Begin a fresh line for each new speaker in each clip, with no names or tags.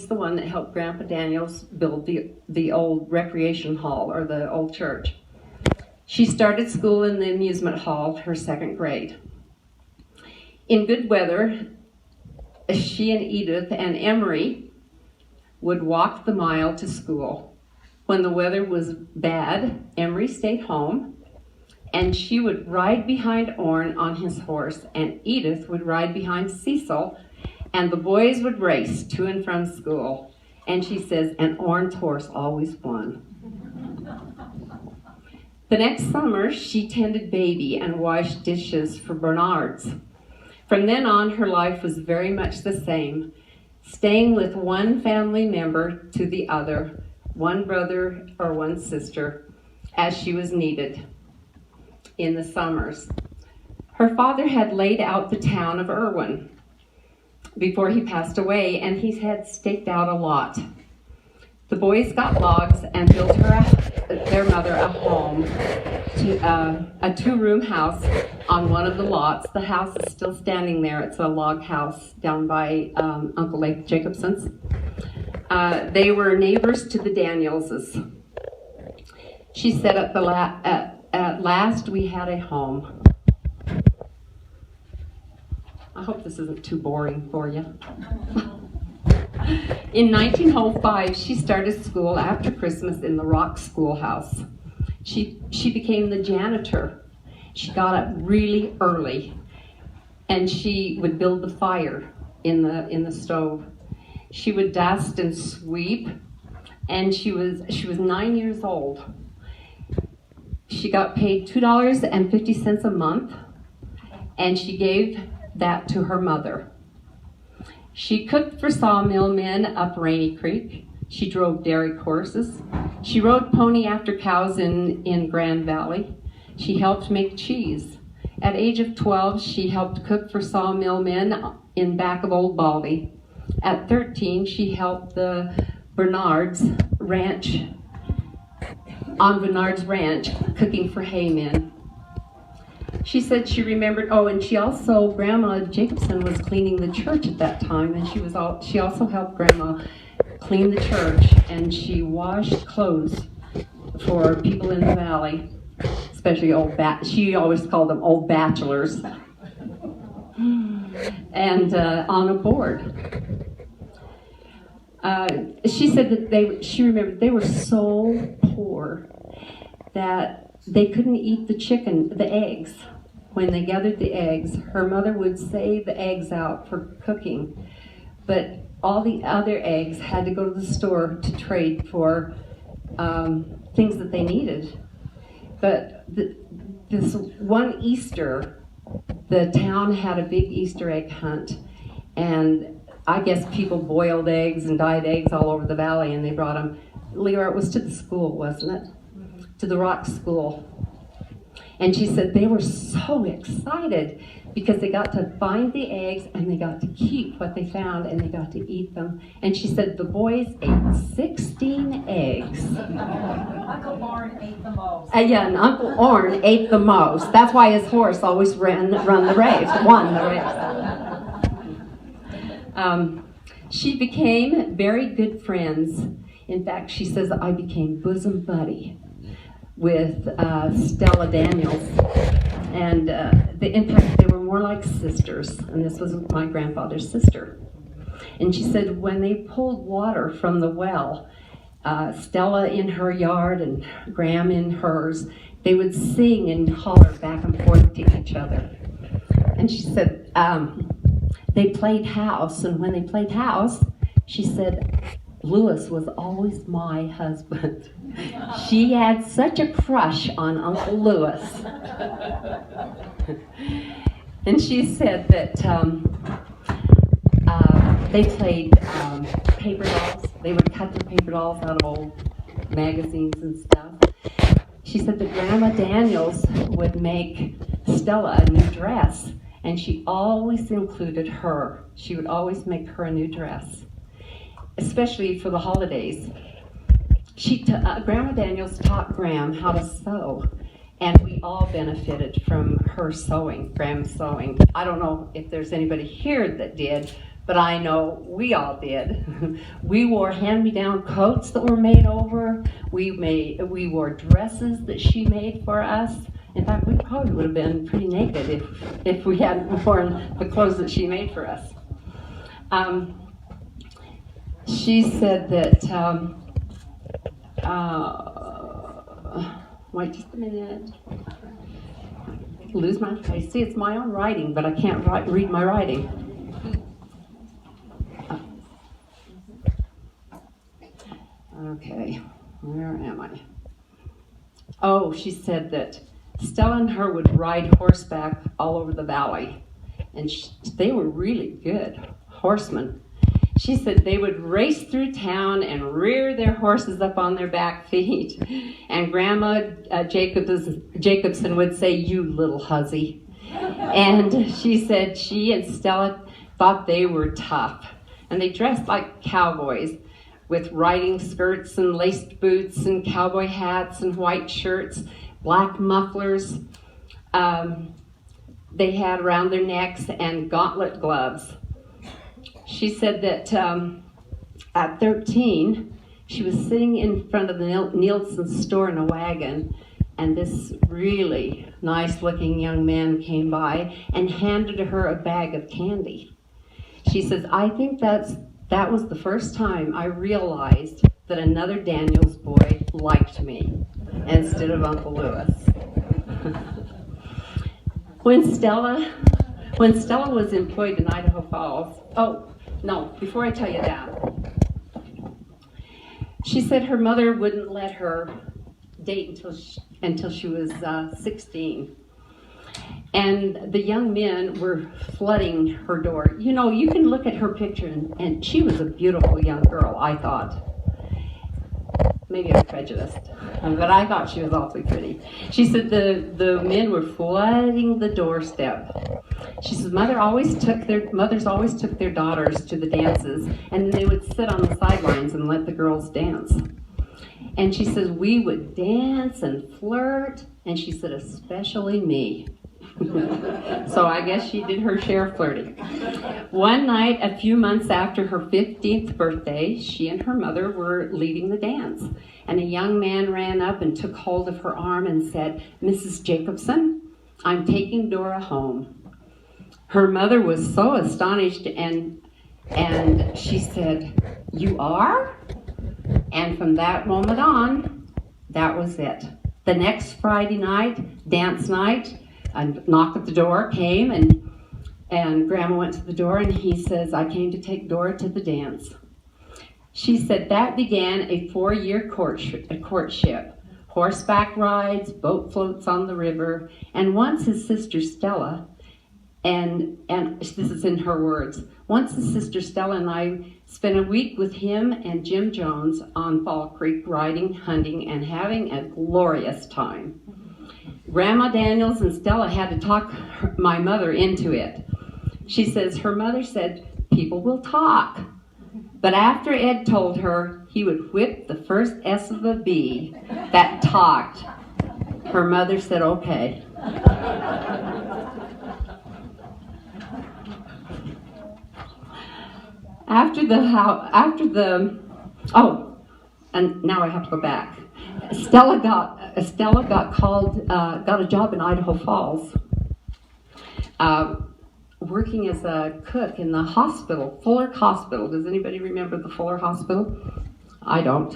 She's the one that helped Grandpa Daniels build the old recreation hall, or the old church. She started school in the amusement hall, her second grade. In good weather, she and Edith and Emery would walk the mile to school. When the weather was bad, Emery stayed home, and she would ride behind Orrin on his horse, and Edith would ride behind Cecil, and the boys would race to and from school. And she says, and Orrin's horse always won. The next summer, she tended baby and washed dishes for Bernard's. From then on, her life was very much the same, staying with one family member to the other, one brother or one sister, as she was needed in the summers. Her father had laid out the town of Irwin before he passed away, and he had staked out a lot. The boys got logs and built their mother a home, a two-room house on one of the lots. The house is still standing there. It's a log house down by Uncle Lake Jacobson's. They were neighbors to the Danielses. She said, at last we had a home. I hope this isn't too boring for you. In 1905, she started school after Christmas in the Rock Schoolhouse. She became the janitor. She got up really early, and she would build the fire in the stove. She would dust and sweep, and she was 9 years old. She got paid $2.50 a month, and she gave that to her mother. She cooked for sawmill men up Rainy Creek. She drove dairy horses. She rode pony after cows in Grand Valley. She helped make cheese. At age of 12, she helped cook for sawmill men in back of Old Baldy. At 13, she helped the Bernard's Ranch, on Bernard's Ranch, cooking for hay men. She said she remembered, and she also, Grandma Jacobson was cleaning the church at that time, and she also helped Grandma clean the church, and she washed clothes for people in the valley, especially she always called them old bachelors, and on a board. She said that she remembered they were so poor that they couldn't eat the eggs. When they gathered the eggs, her mother would save the eggs out for cooking, but all the other eggs had to go to the store to trade for things that they needed. But this one Easter, the town had a big Easter egg hunt, and I guess people boiled eggs and dyed eggs all over the valley, and they brought them. Leora, it was to the school, wasn't it? To the Rock School. And she said they were so excited because they got to find the eggs and they got to keep what they found and they got to eat them. And she said the boys ate 16 eggs.
Uncle Orrin ate the most.
Yeah, and Uncle Orrin ate the most. That's why his horse always won the race. She became very good friends. In fact, she says, I became bosom buddy with Stella Daniels, and in fact they were more like sisters, and this was my grandfather's sister. And she said when they pulled water from the well, Stella in her yard and Graham in hers, they would sing and holler back and forth to each other. And she said they played house, and when they played house, she said Lewis was always my husband. She had such a crush on Uncle Lewis. And she said that they played paper dolls. They would cut the paper dolls out of old magazines and stuff. She said that Grandma Daniels would make Stella a new dress, and she always included her. She would always make her a new dress, especially for the holidays. Grandma Daniels taught Graham how to sew, and we all benefited from her sewing, Graham's sewing. I don't know if there's anybody here that did, but I know we all did. We wore hand-me-down coats that were made over. We wore dresses that she made for us. In fact, we probably would have been pretty naked if we hadn't worn the clothes that she made for us. She said that, wait just a minute. Lose my place. See, it's my own writing, but I can't read my writing. Okay, where am I? Oh, she said that Stella and her would ride horseback all over the valley, and they were really good horsemen. She said they would race through town and rear their horses up on their back feet, and Grandma Jacobson would say, "You little hussy." And she said she and Stella thought they were tough, and they dressed like cowboys, with riding skirts and laced boots and cowboy hats and white shirts, black mufflers they had around their necks, and gauntlet gloves. She said that at 13, she was sitting in front of the Nielsen store in a wagon, and this really nice-looking young man came by and handed her a bag of candy. She says, "I think that was the first time I realized that another Daniels boy liked me instead of Uncle Lewis." When Stella was employed in Idaho Falls, before I tell you that, she said her mother wouldn't let her date until she was 16. And the young men were flooding her door. You know, you can look at her picture, and she was a beautiful young girl, I thought. Maybe I'm prejudiced, but I thought she was awfully pretty. She said the men were flooding the doorstep. She says mothers always took their daughters to the dances, and they would sit on the sidelines and let the girls dance. And she says we would dance and flirt, and she said especially me. So I guess she did her share of flirting. One night, a few months after her 15th birthday, she and her mother were leading the dance, and a young man ran up and took hold of her arm and said, "Mrs. Jacobson, I'm taking Dora home." Her mother was so astonished, and she said, "You are?" And from that moment on, that was it. The next Friday night, dance night, a knock at the door came, and Grandma went to the door, and he says, "I came to take Dora to the dance." She said that began a 4-year courtship, horseback rides, boat floats on the river, and once his sister Stella, and this is in her words, once his sister Stella and I spent a week with him and Jim Jones on Fall Creek, riding, hunting, and having a glorious time. Grandma Daniels and Stella had to talk my mother into it. She says her mother said, "People will talk." But after Ed told her he would whip the first S of a B that talked, her mother said, "Okay." And now I have to go back. Stella got a job in Idaho Falls, working as a cook in the hospital, Fuller Hospital. Does anybody remember the Fuller Hospital? I don't.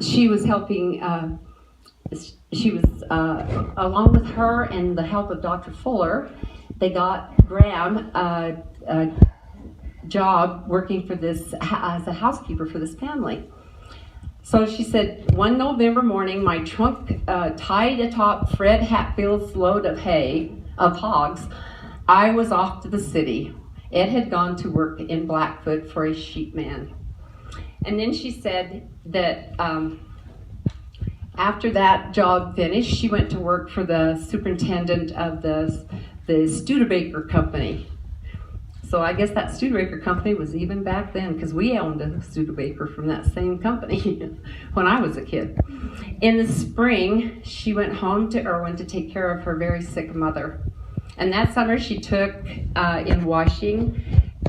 She was helping. Along with her and the help of Dr. Fuller, they got Graham a job working for this as a housekeeper for this family. So she said, one November morning, my trunk tied atop Fred Hatfield's load of hogs, I was off to the city. Ed had gone to work in Blackfoot for a sheep man. And then she said that after that job finished, she went to work for the superintendent of the Studebaker Company. So I guess that Studebaker Company was even back then, because we owned a Studebaker from that same company when I was a kid. In the spring, she went home to Irwin to take care of her very sick mother. And that summer she took in washing,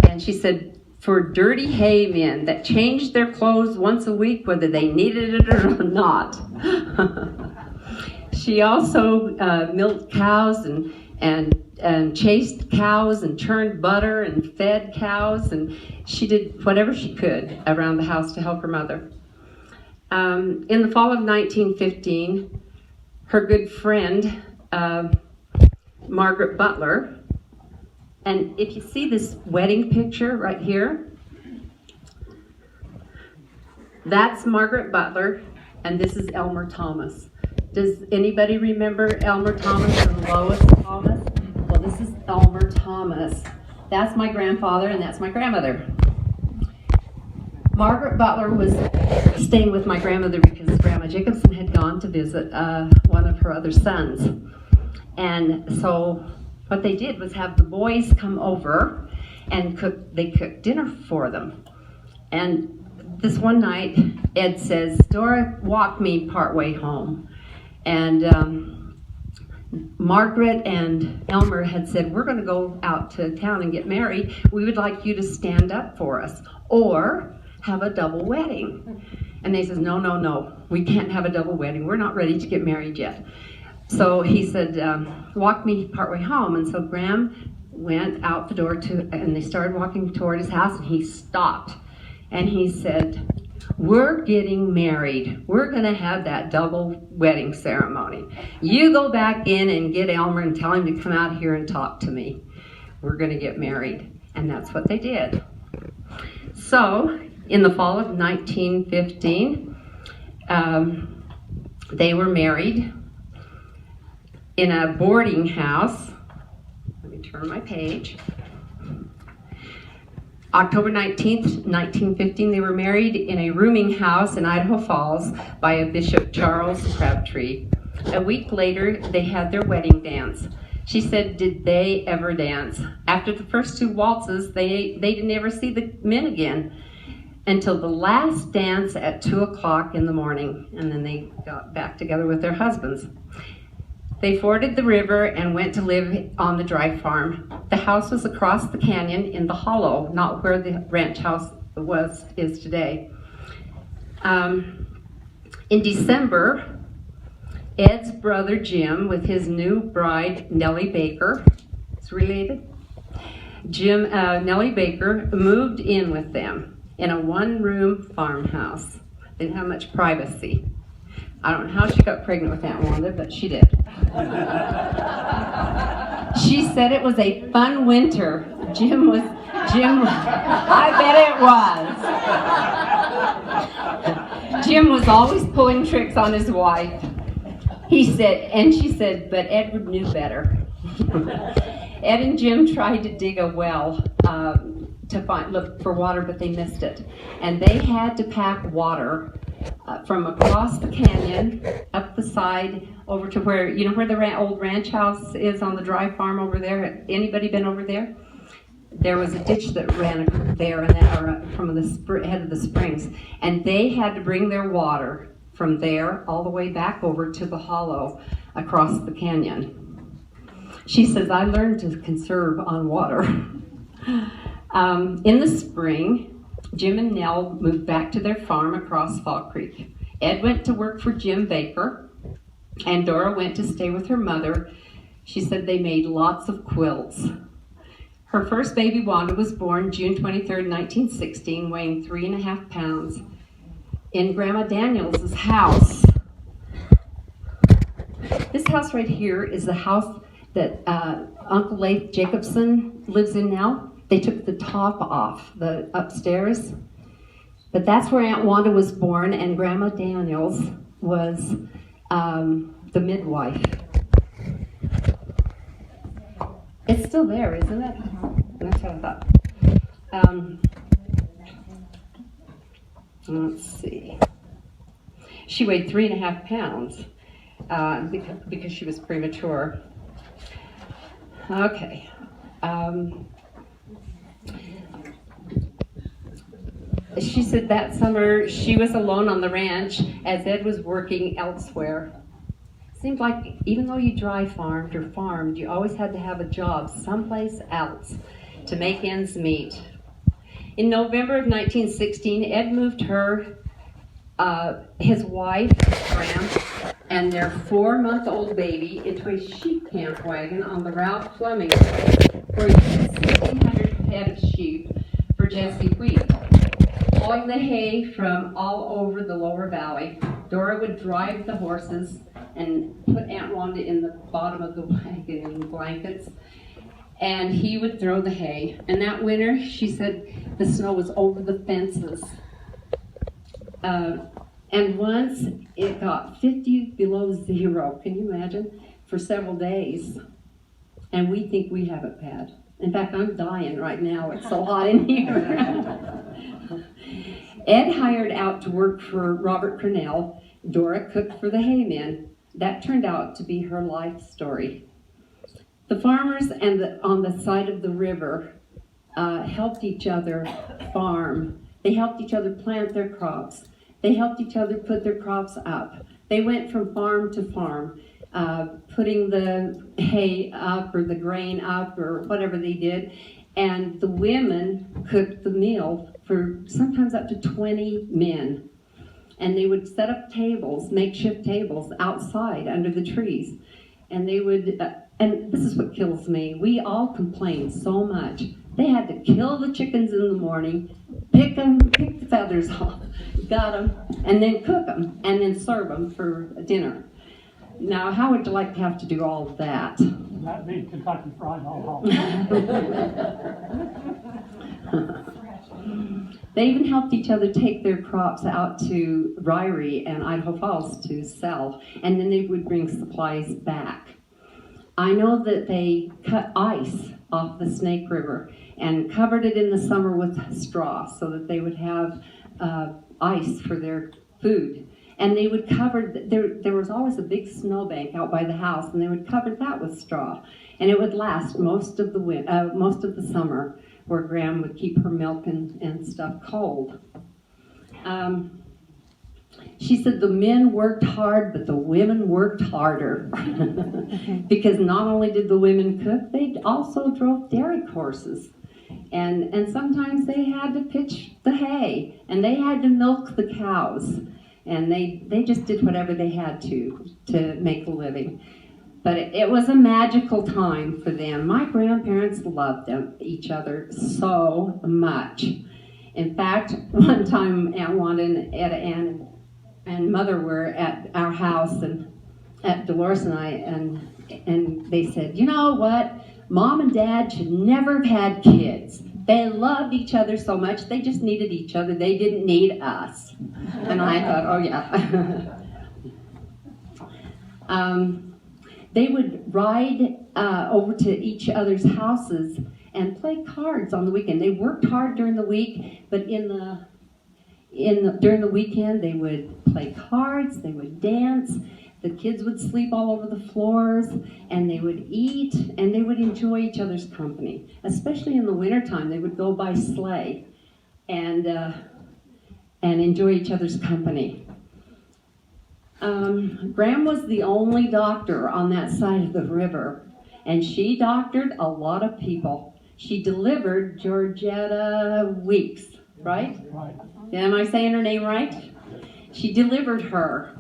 and she said, for dirty hay men that changed their clothes once a week, whether they needed it or not. She also milked cows and chased cows and churned butter and fed cows, and she did whatever she could around the house to help her mother. In the fall of 1915, her good friend, Margaret Butler, and if you see this wedding picture right here, that's Margaret Butler, and this is Elmer Thomas. Does anybody remember Elmer Thomas and Lois Thomas? Well, this is Elmer Thomas. That's my grandfather, and that's my grandmother. Margaret Butler was staying with my grandmother because Grandma Jacobson had gone to visit one of her other sons. And so what they did was have the boys come over and they cooked dinner for them. And this one night, Ed says, Dora, walk me partway home. And Margaret and Elmer had said, we're going to go out to town and get married. We would like you to stand up for us or have a double wedding. And they says, no, we can't have a double wedding. We're not ready to get married yet. So he said, walk me partway home. And so Graham went out the door and they started walking toward his house, and he stopped. And he said, we're getting married. We're going to have that double wedding ceremony. You go back in and get Elmer and tell him to come out here and talk to me. We're going to get married. And that's what they did. So in the fall of 1915, they were married in a boarding house. Let me turn my page. October 19th, 1915, they were married in a rooming house in Idaho Falls by a Bishop Charles Crabtree. A week later, they had their wedding dance. She said, did they ever dance? After the first two waltzes, they didn't ever see the men again until the last dance at 2 o'clock in the morning, and then they got back together with their husbands. They forded the river and went to live on the dry farm. The house was across the canyon in the hollow, not where the ranch house is today. In December, Ed's brother Jim, with his new bride Nellie Baker, it's related. Nellie Baker moved in with them in a one-room farmhouse. Didn't have much privacy. I don't know how she got pregnant with Aunt Wanda, but she did. She said it was a fun winter. Jim, I bet it was. Jim was always pulling tricks on his wife. He said, and she said, but Edward knew better. Ed and Jim tried to dig a well to look for water, but they missed it. And they had to pack water from across the canyon, up the side, over to where the old ranch house is on the dry farm over there. Anybody been over there? There was a ditch that ran there from the head of the springs, and they had to bring their water from there all the way back over to the hollow across the canyon. She says, I learned to conserve on water. In the spring, Jim and Nell moved back to their farm across Fall Creek. Ed went to work for Jim Baker, and Dora went to stay with her mother. She said they made lots of quilts. Her first baby, Wanda, was born June 23rd, 1916, weighing 3.5 pounds, in Grandma Daniels' house. This house right here is the house that Uncle Leif Jacobson lives in now. They took the top off, the upstairs. But that's where Aunt Wanda was born, and Grandma Daniels was the midwife. It's still there, isn't it? That's what I thought. Let's see. She weighed 3.5 pounds because she was premature. Okay. She said that summer she was alone on the ranch as Ed was working elsewhere. Seemed like even though you dry farmed or farmed, you always had to have a job someplace else to make ends meet. In November of 1916, Ed moved his wife, Graham, and their 4-month-old baby into a sheep camp wagon on the Ralph Fleming where he had 1,600 head of sheep for Jesse Wheat. Hauling the hay from all over the lower valley, Dora would drive the horses and put Aunt Wanda in the bottom of the wagon in blankets, and he would throw the hay. And that winter, she said, the snow was over the fences. And once it got 50 below zero, can you imagine, for several days. And we think we have it bad. In fact, I'm dying right now. It's so hot in here. Ed hired out to work for Robert Cornell. Dora cooked for the haymen. That turned out to be her life story. The farmers on the side of the river helped each other farm. They helped each other plant their crops. They helped each other put their crops up. They went from farm to farm, putting the hay up or the grain up or whatever they did. And the women cooked the meal for sometimes up to 20 men. And they would set up tables, makeshift tables outside under the trees. And they would, and this is what kills me, we all complained so much. They had to kill the chickens in the morning, pick the feathers off, got them, and then cook them, and then serve them for dinner. Now, how would you like to have to do all of that?
That'd be Kentucky Fried all.
They even helped each other take their crops out to Ryrie and Idaho Falls to sell, and then they would bring supplies back. I know that they cut ice off the Snake River and covered it in the summer with straw so that they would have ice for their food. And they would cover, there was always a big snowbank out by the house, and they would cover that with straw. And it would last most of the summer, where Graham would keep her milk and stuff cold. She said the men worked hard, but the women worked harder. Because not only did the women cook, they also drove dairy horses. And sometimes they had to pitch the hay, and they had to milk the cows. And they just did whatever they had to make a living. But it was a magical time for them. My grandparents loved each other so much. In fact, one time Aunt Wanda and Etta Ann and Mother were at our house, and at Dolores and I, and they said, you know what? Mom and Dad should never have had kids. They loved each other so much, they just needed each other. They didn't need us. And I thought, oh yeah. They would ride over to each other's houses and play cards on the weekend. They worked hard during the week, but during the weekend they would play cards, they would dance, the kids would sleep all over the floors, and they would eat, and they would enjoy each other's company. Especially in the wintertime, they would go by sleigh and enjoy each other's company. Graham was the only doctor on that side of the river, and she doctored a lot of people. She delivered Georgetta Weeks, right?
Right.
Am I saying her name right? She delivered her.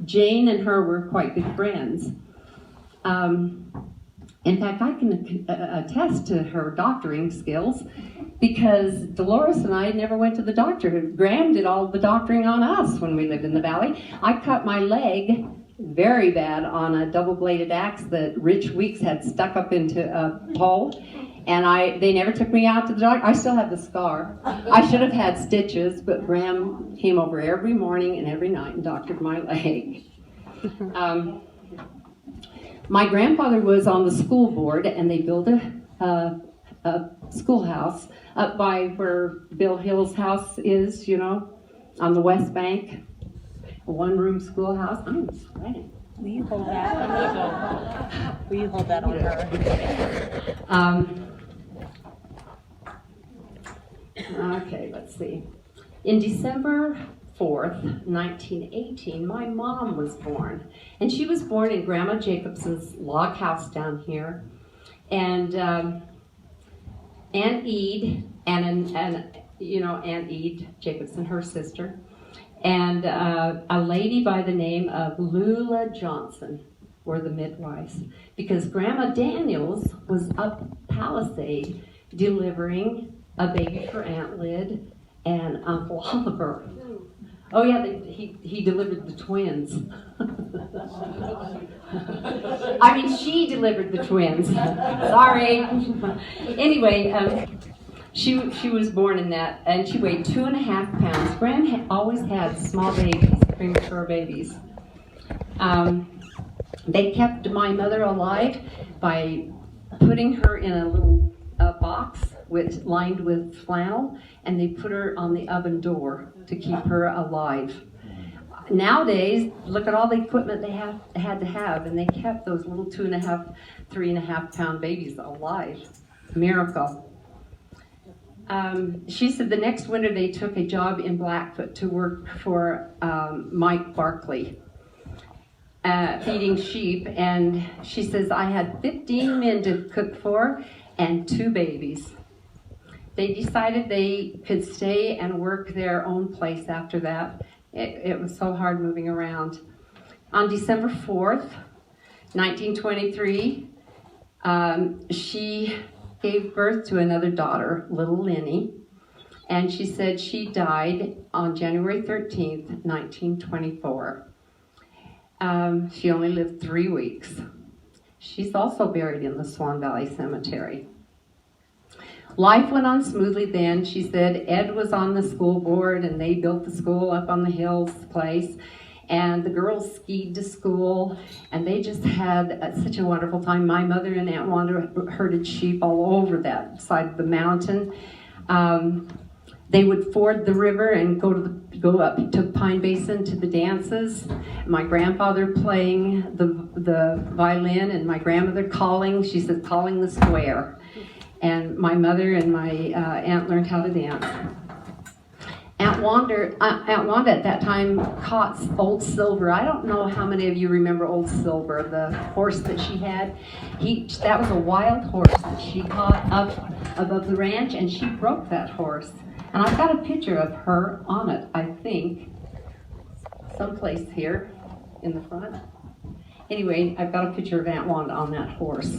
Jane and her were quite good friends. In fact, I can attest to her doctoring skills because Dolores and I never went to the doctor. Graham did all the doctoring on us when we lived in the valley. I cut my leg very bad on a double-bladed axe that Rich Weeks had stuck up into a pole, and they never took me out to the doctor. I still have the scar. I should have had stitches, but Graham came over every morning and every night and doctored my leg. My grandfather was on the school board, and they built a schoolhouse up by where Bill Hill's house is, you know, on the West Bank. A one-room schoolhouse. I'm sweating.
Will you hold that? Will you hold that on her?
Okay, let's see. In December 4th, 1918, my mom was born. And she was born in Grandma Jacobson's log house down here. And Aunt Ede, Aunt Ede Jacobson, her sister, and a lady by the name of Lula Johnson were the midwives. Because Grandma Daniels was up Palisade delivering a baby for Aunt Lyd and Uncle Oliver. Oh yeah, he delivered the twins. I mean, she delivered the twins. Sorry. Anyway, she was born in that, and she weighed 2.5 pounds. Gran always had small babies, premature babies. They kept my mother alive by putting her in a little box lined with flannel, and they put her on the oven door to keep her alive. Nowadays, look at all the equipment they had to have, and they kept those little 2.5, 3.5 pound babies alive. Miracle. She said the next winter they took a job in Blackfoot to work for Mike Barkley, feeding sheep, and she says, I had 15 men to cook for and 2 babies. They decided they could stay and work their own place after that. It was so hard moving around. On December 4th, 1923, she gave birth to another daughter, little Linny, and she said she died on January 13th, 1924. She only lived 3 weeks. She's also buried in the Swan Valley Cemetery. Life went on smoothly then. She said Ed was on the school board, and they built the school up on the hills place, and the girls skied to school, and they just had such a wonderful time. My mother and Aunt Wanda herded sheep all over that side of the mountain. They would ford the river and go up to Pine Basin to the dances. My grandfather playing the violin, and my grandmother calling. She said calling the square. And my mother and my aunt learned how to dance. Aunt Wanda at that time caught Old Silver. I don't know how many of you remember Old Silver, the horse that she had. That was a wild horse that she caught up above the ranch, and she broke that horse. And I've got a picture of her on it, I think, someplace here in the front. Anyway, I've got a picture of Aunt Wanda on that horse.